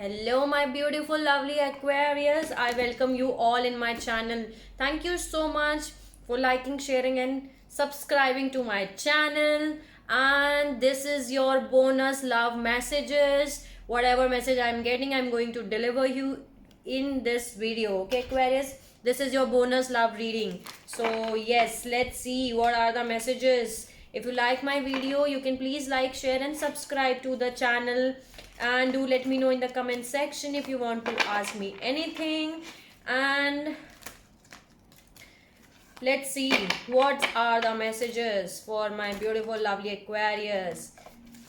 Hello, my beautiful, lovely Aquarius. I welcome you all in my channel. Thank you so much for liking, sharing, and subscribing to my channel. And this is your bonus love messages. Whatever message I'm getting, I'm going to deliver you in this video. Okay, Aquarius? This is your bonus love reading. So, yes, let's see what are the messages. If you like my video, you can please like, share, and subscribe to the channel, and do let me know in the comment section if you want to ask me anything. And let's see what are the messages for my beautiful lovely Aquarius.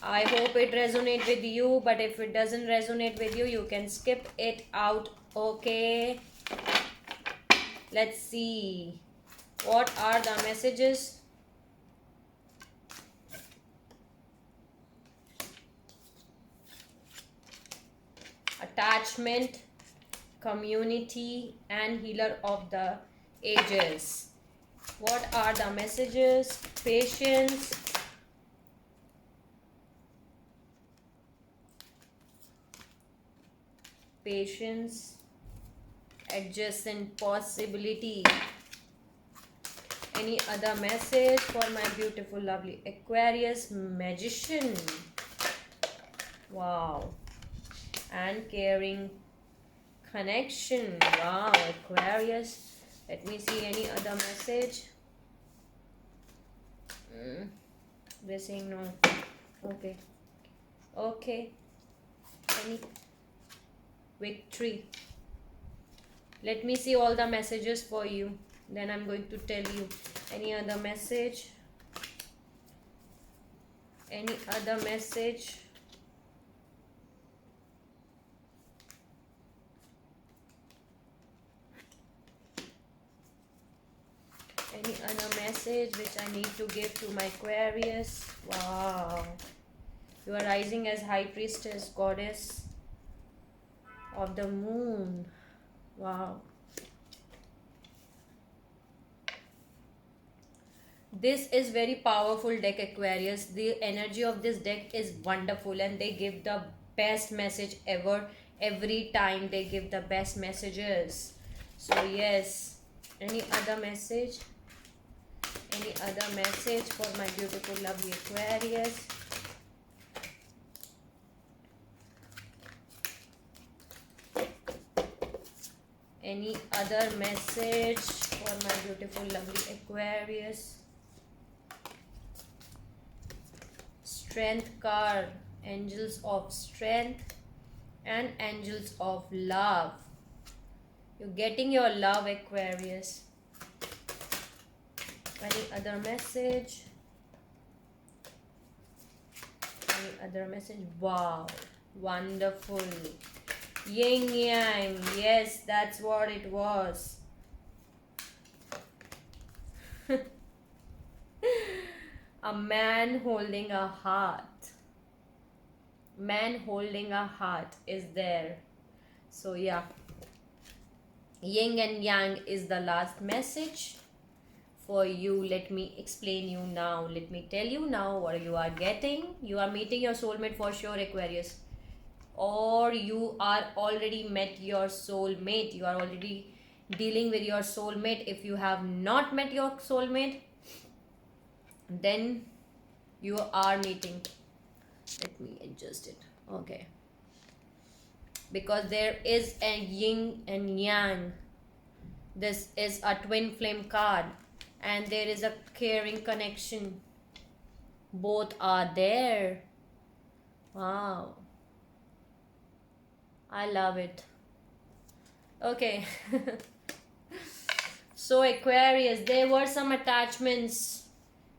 I hope it resonates with you, but if it doesn't resonate with you, you can skip it out. Okay, let's see what are the messages. Attachment, community, and healer of the ages. What are the messages? Patience, patience, adjacent possibility. Any other message for my beautiful lovely Aquarius? Magician. Wow. And caring connection. Wow, Aquarius. Let me see any other message. They're saying no. Okay. Okay. Any victory. Let me see all the messages for you. Then I'm going to tell you any other message. Any other message. Any other message which I need to give to my Aquarius? Wow. You are rising as High Priestess, Goddess of the Moon. Wow. This is very powerful deck, Aquarius. The energy of this deck is wonderful, and they give the best message ever. Every time they give the best messages. So yes. Any other message? Any other message for my beautiful lovely Aquarius? Any other message for my beautiful lovely Aquarius? Strength card, angels of strength and angels of love. You're getting your love, Aquarius. Any other message? Any other message? Wow, wonderful. Yin yang, yes, that's what it was. A man holding a heart. Man holding a heart is there. So yeah, yin and yang is the last message for you. Let me explain you now. Let me tell you now what you are getting. You are meeting your soulmate for sure, Aquarius. Or you are already met your soulmate. You are already dealing with your soulmate. If you have not met your soulmate, then you are meeting. Let me adjust it. Okay. Because there is a yin and yang. This is a twin flame card. And there is a caring connection. Both are there. Wow. I love it. Okay. So Aquarius, there were some attachments.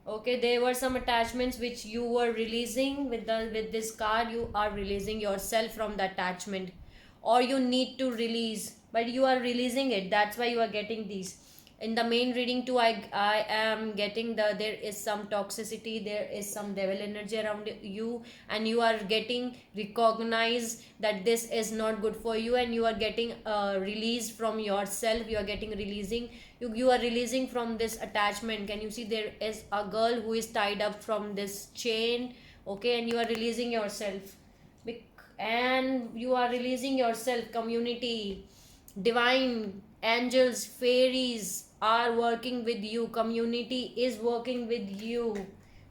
Okay, there were some attachments which you were releasing with this card. You are releasing yourself from the attachment, or you need to release, but you are releasing it. That's why you are getting these. In the main reading too, I am getting there is some toxicity, there is some devil energy around you, and you are getting recognized that this is not good for you, and you are getting release from yourself. You are getting releasing, you are releasing from this attachment. Can you see there is a girl who is tied up from this chain? Okay, and you are releasing yourself. and you are releasing yourself. Community, divine angels, fairies are working with you. Community is working with you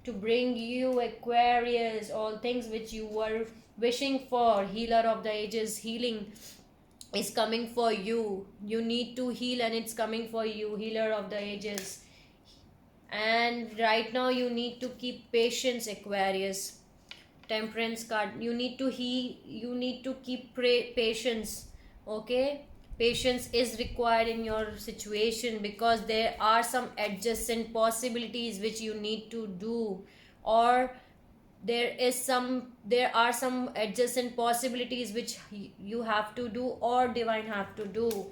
to bring you, Aquarius, all things which you were wishing for. Healer of the ages, healing is coming for you. You need to heal and it's coming for you, healer of the ages. And right now you need to keep patience, Aquarius. Temperance card, you need to heal, you need to keep patience. Okay, patience is required in your situation, because there are some adjacent possibilities which you need to do, or there are some adjacent possibilities which you have to do, or divine have to do.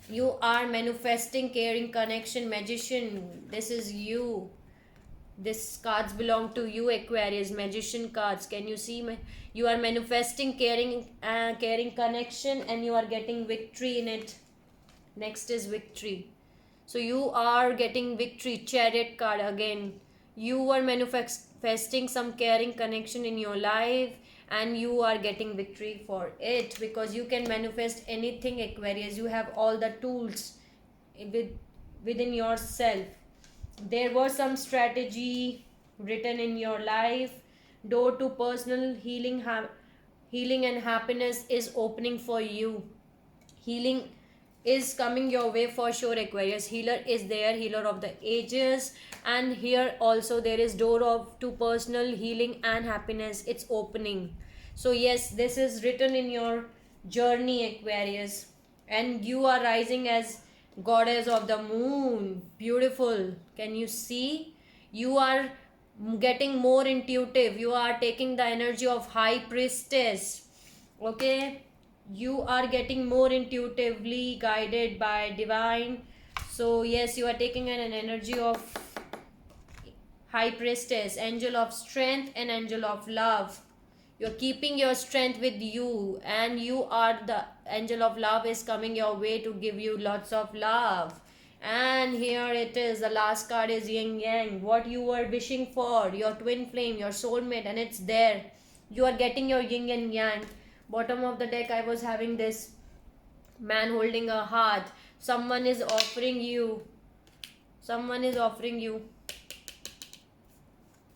You are manifesting caring connection, magician. This is you. This cards belong to you, Aquarius. Magician cards, can you see? You are manifesting caring connection, and you are getting victory in it. Next is victory. So you are getting victory. Chariot card again. You were manifesting some caring connection in your life, and you are getting victory for it, because you can manifest anything, Aquarius. You have all the tools within yourself. There was some strategy written in your life. Door to personal healing and happiness is opening for you. Healing is coming your way for sure, Aquarius. Healer is there, healer of the ages, and here also there is door to personal healing and happiness. It's opening. So yes, this is written in your journey, Aquarius, and you are rising as goddess of the moon. Beautiful. Can you see? You are getting more intuitive. You are taking the energy of high priestess. Okay, you are getting more intuitively guided by divine. So yes, you are taking an energy of high priestess, angel of strength and angel of love. You're keeping your strength with you, and you are the angel of love is coming your way to give you lots of love. And here it is, the last card is yin yang, what you were wishing for, your twin flame, your soulmate, and it's there. You are getting your yin and yang. Bottom of the deck I was having this man holding a heart. Someone is offering you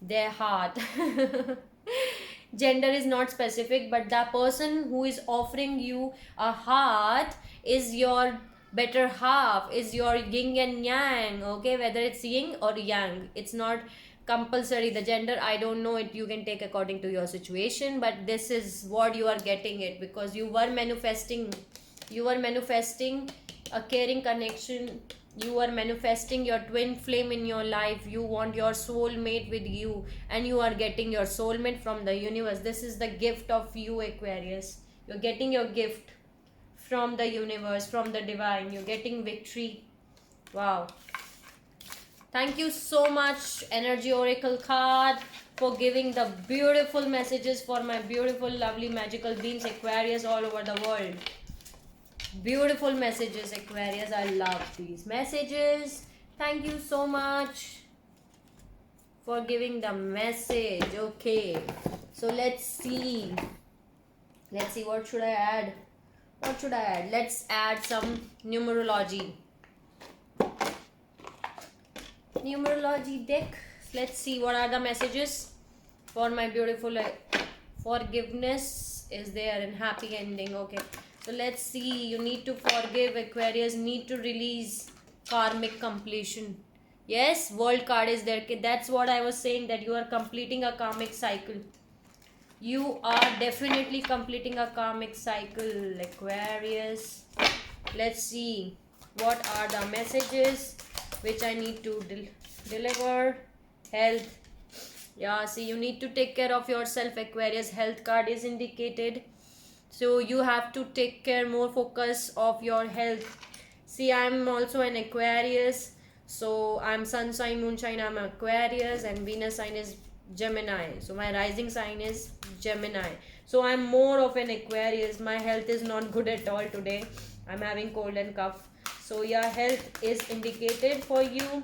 their heart. Gender is not specific, but the person who is offering you a heart is your better half, is your yin and yang. Okay, whether it's yin or yang, it's not compulsory. The gender, I don't know it, you can take according to your situation, but this is what you are getting it, because you were manifesting a caring connection. You are manifesting your twin flame in your life. You want your soulmate with you, and you are getting your soulmate from the universe. This is the gift of you, Aquarius. You're getting your gift from the universe, from the divine. You're getting victory. Wow. Thank you so much, Energy Oracle card, for giving the beautiful messages for my beautiful, lovely, magical beings, Aquarius, all over the world. Beautiful messages, Aquarius. I love these messages. Thank you so much for giving the message. Okay, so let's see what should I add. Let's add some numerology deck. Let's see what are the messages for my beautiful forgiveness is there and happy ending. Okay, so let's see. You need to forgive, Aquarius. Need to release karmic completion. Yes, world card is there. That's what I was saying, that you are completing a karmic cycle. You are definitely completing a karmic cycle, Aquarius. Let's see what are the messages which I need to deliver. Health. Yeah, see, you need to take care of yourself, Aquarius. Health card is indicated. So you have to take care, more focus of your health. See, I'm also an Aquarius. So I'm sun sign, moon sign, I'm Aquarius, and Venus sign is Gemini. So my rising sign is Gemini. So I'm more of an Aquarius. My health is not good at all today. I'm having cold and cough. So yeah, health is indicated for you.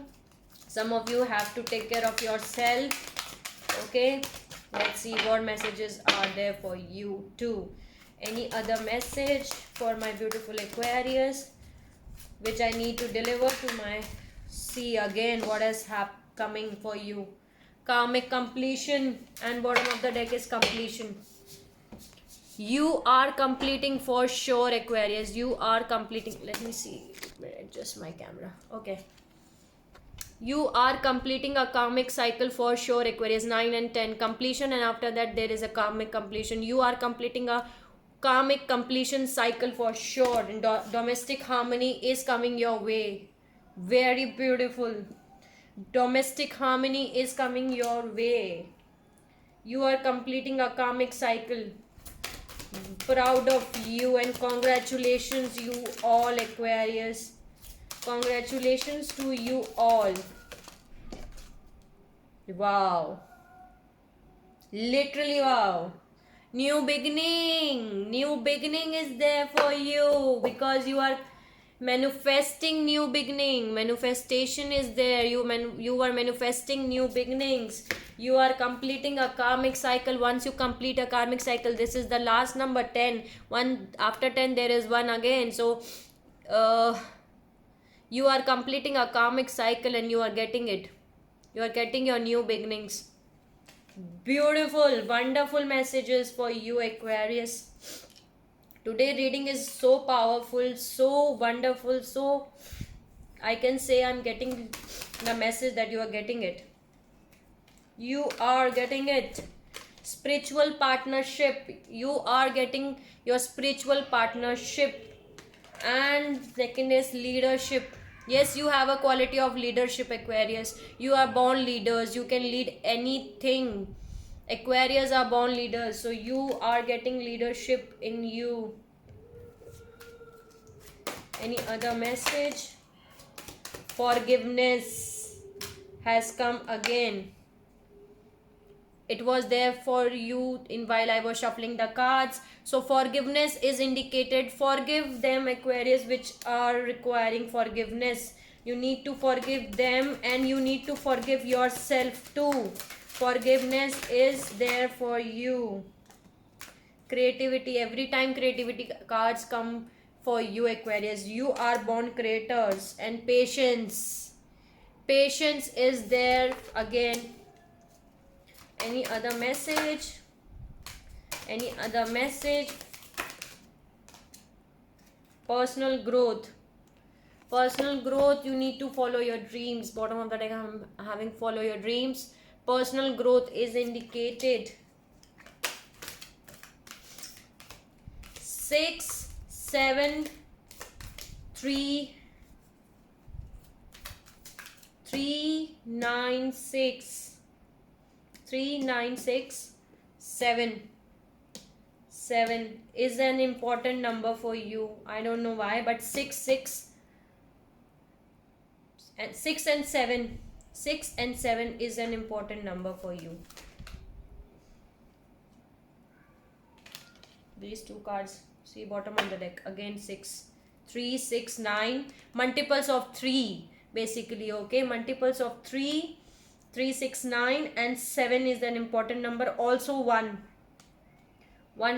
Some of you have to take care of yourself. Okay, let's see what messages are there for you too. Any other message for my beautiful Aquarius which I need to deliver to my... See again what is coming for you. Karmic completion, and bottom of the deck is completion. You are completing for sure, Aquarius. You are completing. Let me see. Adjust my camera. Okay. You are completing a karmic cycle for sure, Aquarius. 9 and 10. Completion, and after that there is a karmic completion. You are completing a karmic completion cycle for sure. And domestic harmony is coming your way. Very beautiful. Domestic harmony is coming your way. You are completing a karmic cycle. Proud of you and congratulations you all, Aquarius. Congratulations to you all. Wow. Literally wow. New beginning is there for you because you are manifesting new beginning. Manifestation is there. You are manifesting new beginnings. You are completing a karmic cycle. Once you complete a karmic cycle, this is the last number, 10. One after 10 there is one again. So you are completing a karmic cycle and you are getting it. You are getting your new beginnings. Beautiful, wonderful messages for you, Aquarius. Today reading is so powerful, so wonderful, so I can say I'm getting the message that you are getting it. You are getting it. Spiritual partnership. You are getting your spiritual partnership. And second is leadership. Yes, you have a quality of leadership, Aquarius. You are born leaders. You can lead anything. Aquarius are born leaders. So you are getting leadership in you. Any other message? Forgiveness has come again. It was there for you while I was shuffling the cards. So forgiveness is indicated. Forgive them, Aquarius, which are requiring forgiveness. You need to forgive them and you need to forgive yourself too. Forgiveness is there for you. Creativity. Every time creativity cards come for you, Aquarius, you are born creators. And patience. Patience is there again. Any other message? Any other message? Personal growth. Personal growth, you need to follow your dreams. Bottom of the deck, I'm having follow your dreams. Personal growth is indicated. 6, 7, 3, 9, 6. 3, 9, 6, 7. 7 is an important number for you. I don't know why, but 6 and 7. 6 and 7 is an important number for you. These two cards. See bottom of the deck. Again 6. 3, 6, 9. Multiples of 3 basically. Okay. Multiples of 3. 3, 6, 9 and 7 is an important number. Also 1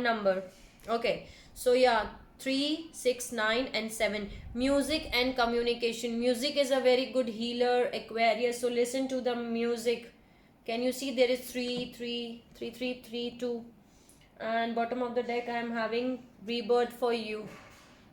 number. Okay, so yeah, 3, 6, 9 and 7. Music and communication. Music is a very good healer, Aquarius. So listen to the music. Can you see there is 3, 3, 3, 3, 3, 2. And bottom of the deck I am having rebirth for you.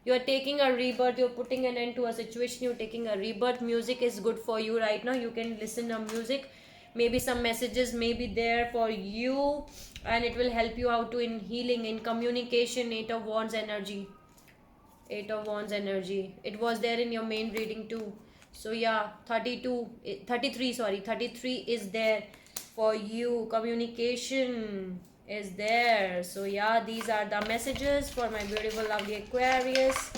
You are taking a rebirth. You're putting an end to a situation. You're taking a rebirth. Music is good for you right now. You can listen to music. Maybe some messages may be there for you. And it will help you out to in healing, in communication. 8 of Wands energy. 8 of Wands energy. It was there in your main reading too. So yeah, 33 is there for you. Communication is there. So yeah, these are the messages for my beautiful lovely Aquarius.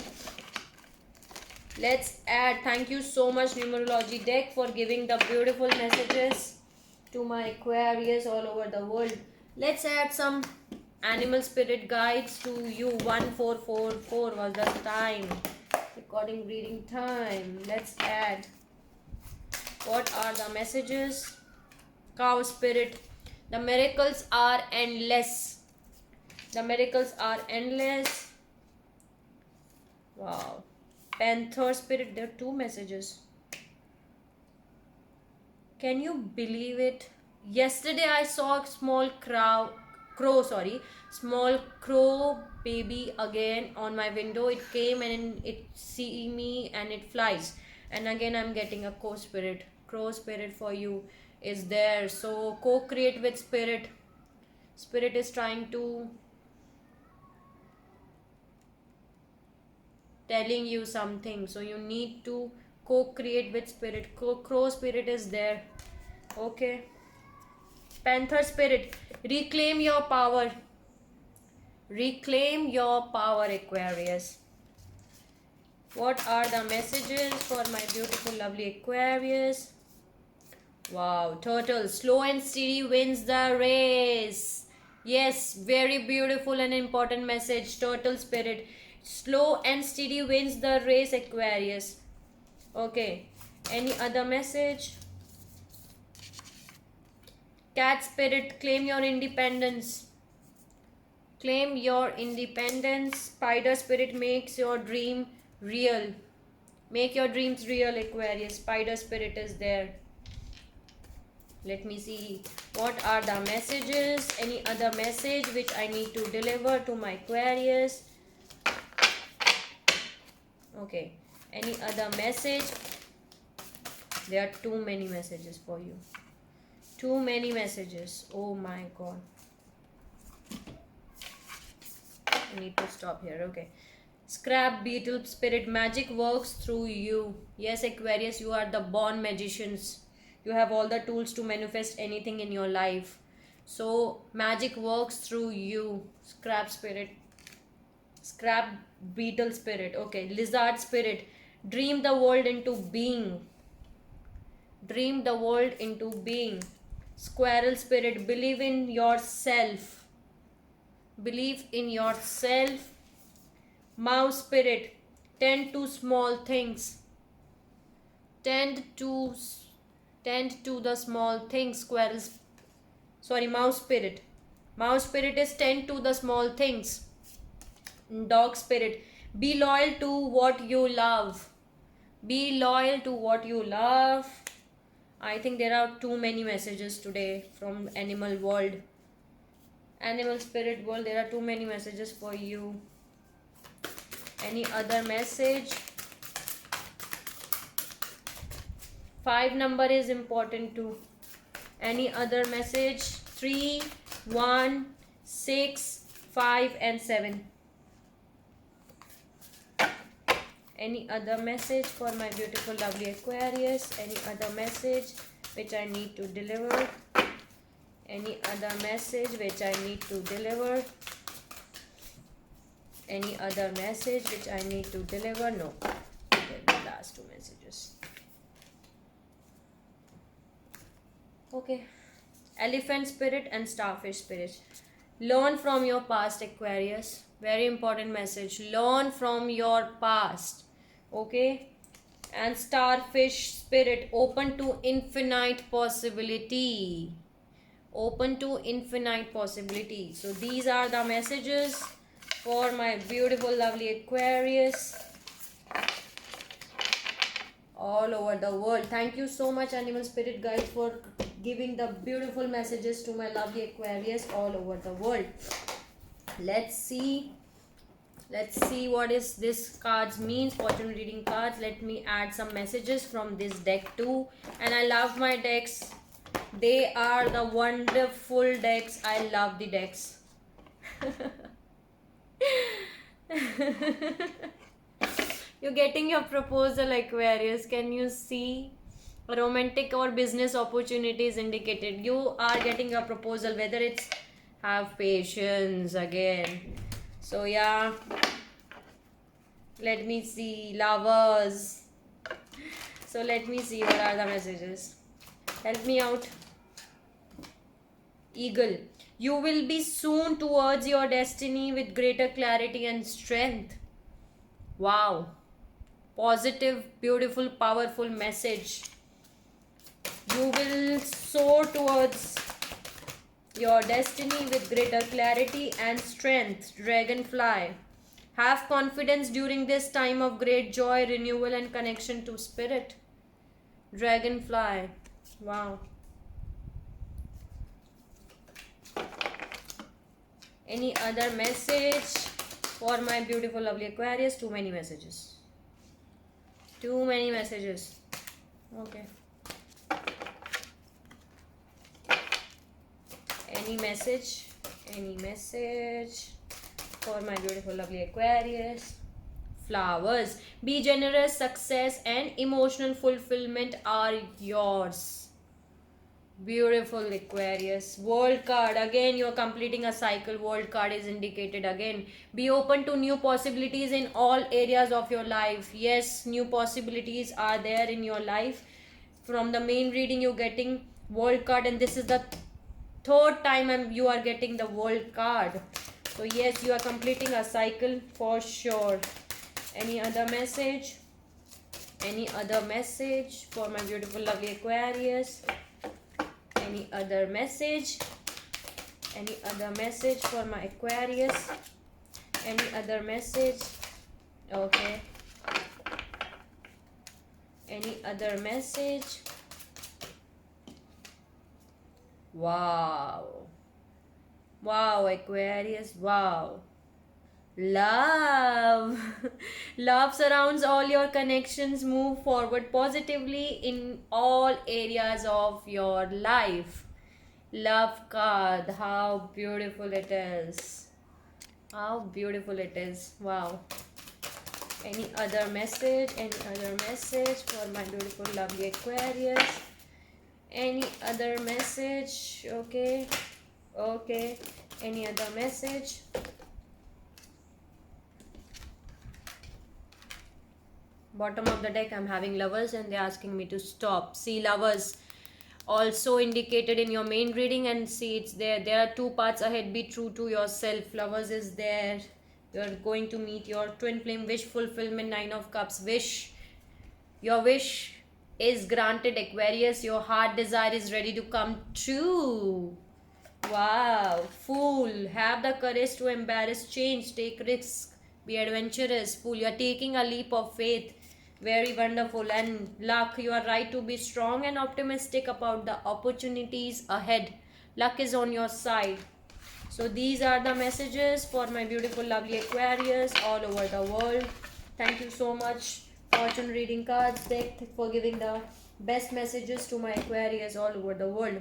Let's add. Thank you so much, numerology deck, for giving the beautiful messages to my Aquarius all over the world. Let's add some animal spirit guides to you. 1444 was the time. Recording reading time. Let's add. What are the messages? Cow spirit. The miracles are endless. The miracles are endless. Wow. Panther spirit, there are two messages. Can you believe it? Yesterday I saw a small crow baby again on my window. It came and it see me and it flies. And again I'm getting a co-spirit. Crow spirit for you is there. So co-create with spirit. Spirit is trying to telling you something, so you need to co-create with spirit. Crow spirit is there. Okay. Panther spirit, reclaim your power. Reclaim your power, Aquarius. What are the messages for my beautiful lovely Aquarius? Wow. Turtle, slow and steady wins the race. Yes, very beautiful and important message. Turtle spirit, slow and steady wins the race, Aquarius. Okay. Any other message? Cat spirit, claim your independence. Claim your independence. Spider spirit makes your dream real. Make your dreams real, Aquarius. Spider spirit is there. Let me see. What are the messages? Any other message which I need to deliver to my Aquarius? Okay. Any other message? There are too many messages for you. Too many messages. Oh my god. I need to stop here. Okay. Scrap beetle spirit, magic works through you. Yes, Aquarius, you are the born magicians. You have all the tools to manifest anything in your life. So magic works through you. Scrap spirit. Scrap beetle spirit. Okay. Lizard spirit, dream the world into being. Dream the world into being. Squirrel spirit, believe in yourself. Believe in yourself. Mouse spirit, tend to small things. Tend to the small things. Mouse spirit. Mouse spirit is tend to the small things. Dog spirit, be loyal to what you love. Be loyal to what you love. I think there are too many messages today from animal world. Animal spirit world, there are too many messages for you. Any other message? 5 number is important too. Any other message? 3, 1, 6, 5 and 7. Any other message for my beautiful lovely Aquarius? Any other message which I need to deliver? Any other message which I need to deliver? Any other message which I need to deliver? No. Okay, the last 2 messages. Okay. Elephant spirit and starfish spirit. Learn from your past, Aquarius. Very important message. Learn from your past. Okay. And starfish spirit, open to infinite possibility. Open to infinite possibility. So these are the messages for my beautiful lovely Aquarius all over the world. Thank you so much, animal spirit guides, for giving the beautiful messages to my lovely Aquarius all over the world. Let's see what is this cards means. Fortune reading cards. Let me add some messages from this deck too. And I love my decks. They are the wonderful decks. I love the decks. You're getting your proposal, Aquarius. Can you see? Romantic or business opportunities indicated. You are getting a proposal, whether it's have patience again. So yeah, let me see. Lovers. So let me see what are the messages. Help me out. Eagle, you will be soon towards your destiny with greater clarity and strength. Wow. Positive, beautiful, powerful message. You will soar towards your destiny with greater clarity and strength. Dragonfly. Have confidence during this time of great joy, renewal, and connection to spirit. Dragonfly. Wow. Any other message for my beautiful, lovely Aquarius? Too many messages. Too many messages. Okay. Any message? Any message for my beautiful, lovely Aquarius? Flowers. Be generous, success, and emotional fulfillment are yours. Beautiful Aquarius. World card. Again, you are completing a cycle. World card is indicated again. Be open to new possibilities in all areas of your life. Yes, new possibilities are there in your life. From the main reading, you're getting world card, and this is the third time you are getting the world card. So yes, you are completing a cycle for sure. Any other message? Any other message for my beautiful, lovely Aquarius? Any other message? Any other message for my Aquarius? Any other message? Okay. Any other message? Wow. Wow, Aquarius. Wow. Love. Love surrounds all your connections. Move forward positively in all areas of your life. Love card. How beautiful it is. How beautiful it is. Wow. Any other message? Any other message for my beautiful, lovely Aquarius? Any other message? Okay. Okay. Any other message? Bottom of the deck, I'm having Lovers, and they're asking me to stop. See, Lovers also indicated in your main reading, and see, it's there are two paths ahead. Be true to yourself. Lovers is there. You're going to meet your twin flame. Wish fulfillment. 9 of Cups. Wish. Your wish is granted, Aquarius. Your heart desire is ready to come true. Wow. Fool. Have the courage to embrace change. Take risks. Be adventurous. Fool. You're taking a leap of faith. Very wonderful. And luck, you are right to be strong and optimistic about the opportunities ahead. Luck is on your side. So these are the messages for my beautiful, lovely Aquarius all over the world. Thank you so much, fortune reading cards deck, for giving the best messages to my Aquarius all over the world.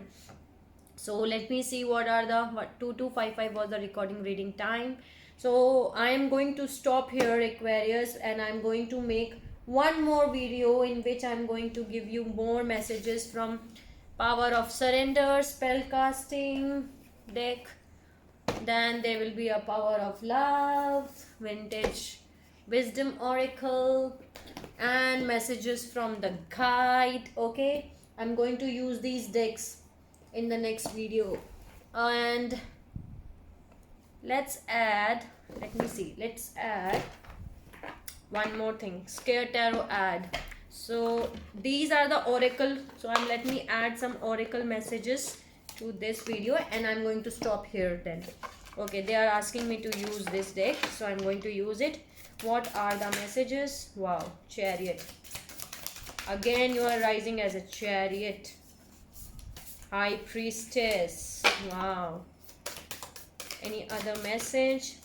So let me see what are the 2255 was the recording reading time. So I am going to stop here, Aquarius, and I'm going to make one more video in which I'm going to give you more messages from Power of Surrender spell casting deck. Then there will be a Power of Love, Vintage Wisdom Oracle, and messages from the guide. Okay, I'm going to use these decks in the next video. And let's add one more thing. Scare Tarot ad. So these are the oracle. So let me add some oracle messages to this video, and I'm going to stop here then. Okay, they are asking me to use this deck, so I'm going to use it. What are the messages? Wow. Chariot. Again, you are rising as a Chariot. High Priestess. Wow. Any other message?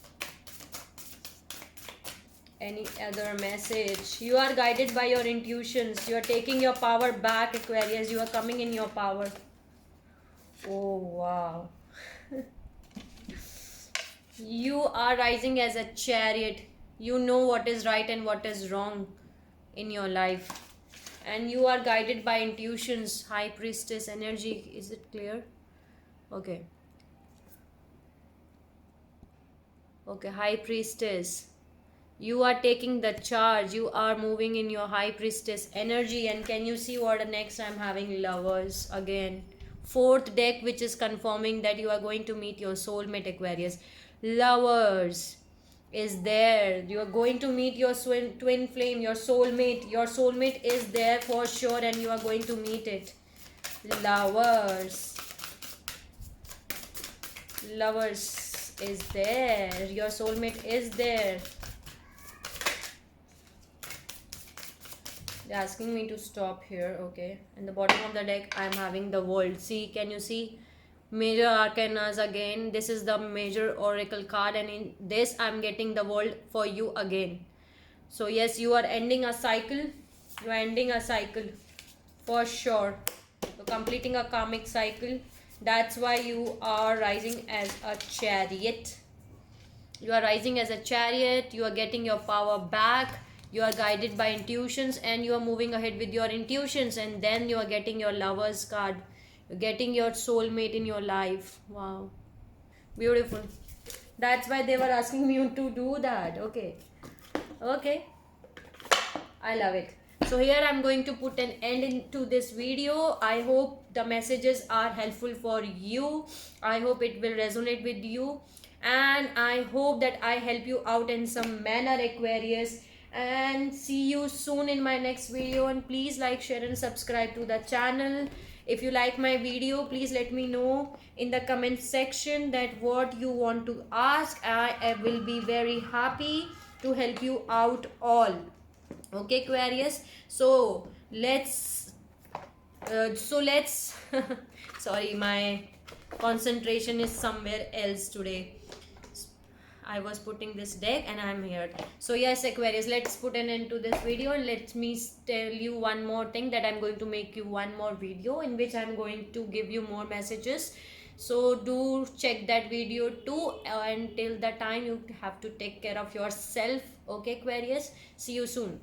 Any other message? You are guided by your intuitions. You are taking your power back, Aquarius. You are coming in your power. Oh, wow. You are rising as a Chariot. You know what is right and what is wrong in your life. And you are guided by intuitions. High Priestess energy. Is it clear? Okay. Okay, High Priestess. You are taking the charge. You are moving in your High Priestess energy. And can you see what next I'm having? Lovers again. Fourth deck, which is confirming that you are going to meet your soulmate, Aquarius. Lovers is there. You are going to meet your twin flame, your soulmate. Your soulmate is there for sure, and you are going to meet it. Lovers. Lovers is there. Your soulmate is there. They're asking me to stop here. Okay. In the bottom of the deck, I'm having the world. See, can you see? Major arcanas again. This is the major oracle card, and in this, I'm getting the world for you again. So, yes, you are ending a cycle. You are ending a cycle for sure. You're completing a karmic cycle. That's why you are rising as a chariot. You are rising as a chariot. You are getting your power back. You are guided by intuitions, and you are moving ahead with your intuitions, and then you are getting your lover's card. You're getting your soulmate in your life. Wow. Beautiful. That's why they were asking me to do that. Okay. Okay. I love it. So here I'm going to put an end into this video. I hope the messages are helpful for you. I hope it will resonate with you, and I hope that I help you out in some manner, Aquarius. And see you soon in my next video, and please like, share and subscribe to the channel. If you like my video, please let me know in the comment section that what you want to ask. I will be very happy to help you out all. Okay, Aquarius, so let's sorry, my concentration is somewhere else today. I was putting this deck and I'm here. So yes, Aquarius, let's put an end to this video, and let me tell you one more thing, that I'm going to make you one more video in which I'm going to give you more messages. So do check that video too. Until the time, you have to take care of yourself. Okay, Aquarius, see you soon.